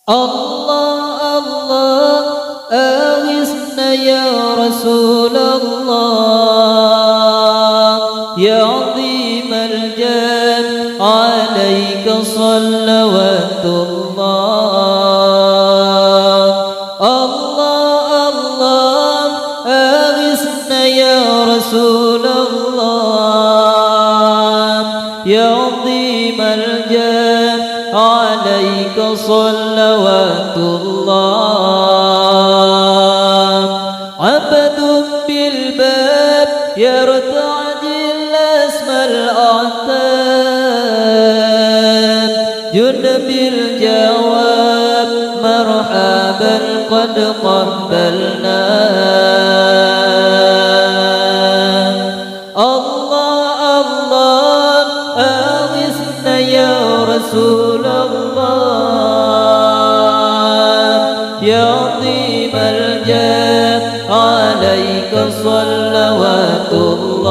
الله الله أغثنا يا رسول الله يا عظيم الجاه عليك صلوات الله. الله الله أغثنا يا رسول الله يا عظيم الجاه عليك صلوات الله. عبد بالباب يرتعد اسم الأعتاب جد بالجواب مرحبا قد قبلنا. الله الله أغثنا يا رسول الله يا عظيم الجاه عليك صلوات الله.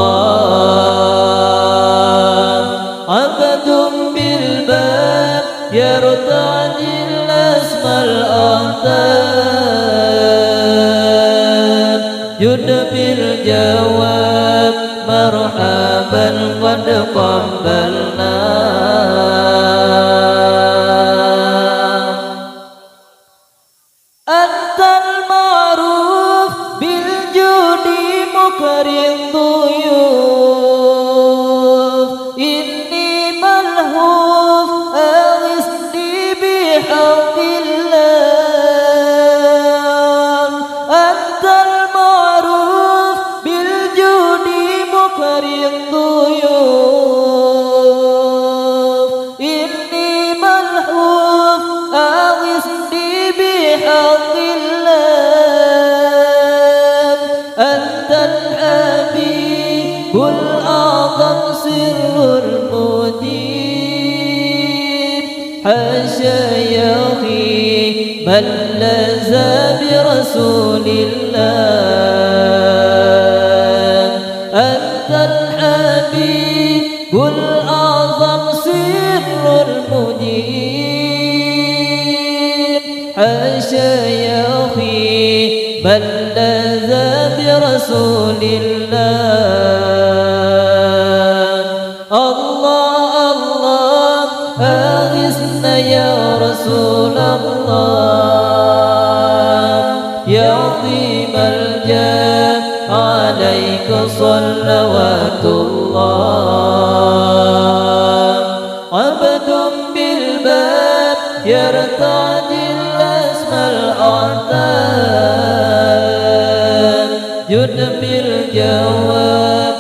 عبد بالباب يرتعد اسم الأعتاب جد بالجواب مرحبا قد قبلنا. أنت المعروف بالجود مكرم ضيوف إني ملهوف أغثني بحق الله. أنت المعروف بالجود مكرم ضيوف إني ملهوف أغثني بحق الله. أنت الحبيب الأعظم سر المدين حاشا يا أخي من لزى برسول الله. أنت الحبيب الأعظم سر المدين حاشا يا أخي من لذى برسول الله. الله الله أغثنا يا رسول الله يا عظيم الجاه عليك صلوات الله. عبد بالباب يرتعد اسم الأعتاب جد بالجواب